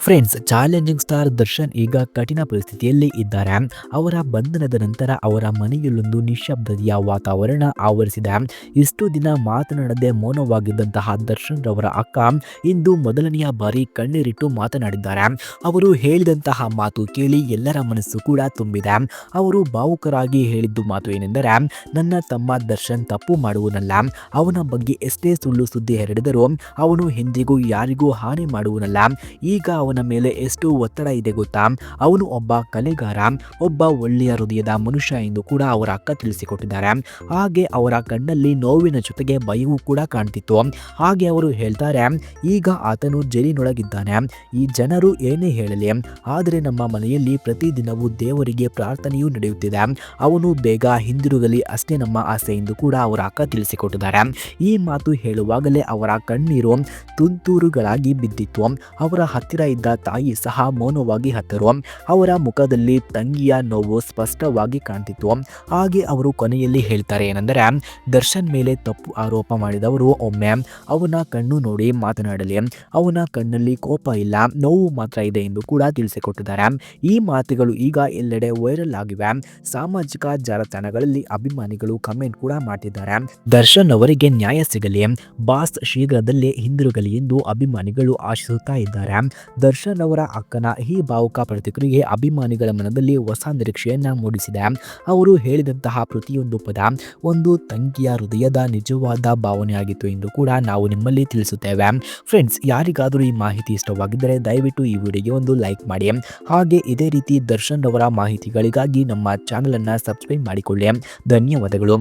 Friends, challenging star Darshan ಈಗ ಕಠಿಣ ಪರಿಸ್ಥಿತಿಯಲ್ಲಿ ಇದ್ದಾರೆ. ಅವರ ಬಂಧನದ ನಂತರ ಅವರ ಮನೆಯಲ್ಲೊಂದು ನಿಶ್ಶಬ್ದತೆಯ ವಾತಾವರಣ ಆವರಿಸಿದೆ. ಇಷ್ಟು ದಿನ ಮಾತನಾಡದೆ ಮೌನವಾಗಿದ್ದಂತಹ ದರ್ಶನ್ ರವರ ಅಕ್ಕ ಇಂದು ಮೊದಲನೆಯ ಬಾರಿ ಕಣ್ಣೀರಿಟ್ಟು ಮಾತನಾಡಿದ್ದಾರೆ. ಅವರು ಹೇಳಿದಂತಹ ಮಾತು ಕೇಳಿ ಎಲ್ಲರ ಮನಸ್ಸು ಕೂಡ ತುಂಬಿದೆ. ಅವರು ಭಾವುಕರಾಗಿ ಹೇಳಿದ್ದು ಮಾತು ಏನೆಂದರೆ, ನನ್ನ ತಮ್ಮ ದರ್ಶನ್ ತಪ್ಪು ಮಾಡುವನಲ್ಲ. ಅವನ ಬಗ್ಗೆ ಎಷ್ಟೇ ಸುಳ್ಳು ಸುದ್ದಿ ಹರಡಿದರೂ ಅವನು ಎಂದಿಗೂ ಯಾರಿಗೂ ಹಾನಿ ಮಾಡುವನಲ್ಲ. ಈಗ ಅವನ ಮೇಲೆ ಎಷ್ಟು ಒತ್ತಡ ಇದೆ ಗೊತ್ತಾ. ಅವನು ಒಬ್ಬ ಕಲೆಗಾರ, ಒಬ್ಬ ಒಳ್ಳೆಯ ಹೃದಯದ ಮನುಷ್ಯ ಎಂದು ಕೂಡ ಅವರ ಅಕ್ಕ ತಿಳಿಸಿಕೊಟ್ಟಿದ್ದಾರೆ. ಹಾಗೆ ಅವರ ಕಣ್ಣಲ್ಲಿ ನೋವಿನ ಜೊತೆಗೆ ಭಯವೂ ಕೂಡ ಕಾಣ್ತಿತ್ತು. ಹಾಗೆ ಅವರು ಹೇಳ್ತಾರೆ, ಈಗ ಆತನು ಜೈಲಿನೊಳಗಿದ್ದಾನೆ. ಈ ಜನರು ಏನೇ ಹೇಳಲಿ, ಆದರೆ ನಮ್ಮ ಮನೆಯಲ್ಲಿ ಪ್ರತಿದಿನವೂ ದೇವರಿಗೆ ಪ್ರಾರ್ಥನೆಯೂ ನಡೆಯುತ್ತಿದೆ. ಅವನು ಬೇಗ ಹಿಂದಿರುಗಲಿ ಅಷ್ಟೇ ನಮ್ಮ ಆಸೆ ಎಂದು ಕೂಡ ಅವರ ಅಕ್ಕ ತಿಳಿಸಿಕೊಟ್ಟಿದ್ದಾರೆ. ಈ ಮಾತು ಹೇಳುವಾಗಲೇ ಅವರ ಕಣ್ಣೀರು ತುಂತುರುಗಳಾಗಿ ಬಿದ್ದಿತ್ತು. ಅವರ ಹತ್ತಿರ ಇದ್ದ ತಾಯಿ ಸಹ ಮೌನವಾಗಿ ಹತ್ತರು. ಅವರ ಮುಖದಲ್ಲಿ ತಂಗಿಯ ನೋವು ಸ್ಪಷ್ಟವಾಗಿ ಕಾಣ್ತಿತ್ತು. ಹಾಗೆ ಅವರು ಕೊನೆಯಲ್ಲಿ ಹೇಳ್ತಾರೆ ಏನೆಂದರೆ, ದರ್ಶನ್ ಮೇಲೆ ತಪ್ಪು ಆರೋಪ ಮಾಡಿದವರು ಒಮ್ಮೆ ಅವನ ಕಣ್ಣು ನೋಡಿ ಮಾತನಾಡಲಿ. ಅವನ ಕಣ್ಣಲ್ಲಿ ಕೋಪ ಇಲ್ಲ, ನೋವು ಮಾತ್ರ ಇದೆ ಎಂದು ಕೂಡ ತಿಳಿಸಿಕೊಟ್ಟಿದ್ದಾರೆ. ಈ ಮಾತುಗಳು ಈಗ ಎಲ್ಲೆಡೆ ವೈರಲ್ ಆಗಿವೆ. ಸಾಮಾಜಿಕ ಜಾಲತಾಣಗಳಲ್ಲಿ ಅಭಿಮಾನಿಗಳು ಕಮೆಂಟ್ ಕೂಡ ಮಾಡ್ತಿದ್ದಾರೆ. ದರ್ಶನ್ ಅವರಿಗೆ ನ್ಯಾಯ ಸಿಗಲಿ, ಬಾಸ್ ಶೀಘ್ರದಲ್ಲೇ ಹಿಂದಿರುಗಲಿ ಎಂದು ಅಭಿಮಾನಿಗಳು ಆಶಿಸುತ್ತಾ ಇದ್ದಾರೆ. ದರ್ಶನ್ ಅವರ ಅಕ್ಕನ ಈ ಭಾವುಕ ಪ್ರತಿಕ್ರಿಯೆ ಅಭಿಮಾನಿಗಳ ಮನದಲ್ಲಿ ಹೊಸ ನಿರೀಕ್ಷೆಯನ್ನ ಮೂಡಿಸಿದೆ. ಅವರು ಹೇಳಿದಂತಹ ಪ್ರತಿಯೊಂದು ಪದ ಒಂದು ತಂಗಿಯ ಹೃದಯದ ನಿಜವಾದ ಭಾವನೆಯಾಗಿತ್ತು ಎಂದು ಕೂಡ ನಾವು ನಿಮ್ಮಲ್ಲಿ ತಿಳಿಸುತ್ತೇವೆ. ಫ್ರೆಂಡ್ಸ್, ಯಾರಿಗಾದರೂ ಈ ಮಾಹಿತಿ ಇಷ್ಟವಾಗಿದ್ದರೆ ದಯವಿಟ್ಟು ಈ ವಿಡಿಯೋಗೆ ಒಂದು ಲೈಕ್ ಮಾಡಿ. ಹಾಗೆ ಇದೇ ರೀತಿ ದರ್ಶನ್ ಅವರ ಮಾಹಿತಿಗಳಿಗಾಗಿ ನಮ್ಮ ಚಾನಲ್ ಅನ್ನು ಸಬ್ಸ್ಕ್ರೈಬ್ ಮಾಡಿಕೊಳ್ಳಿ. ಧನ್ಯವಾದಗಳು.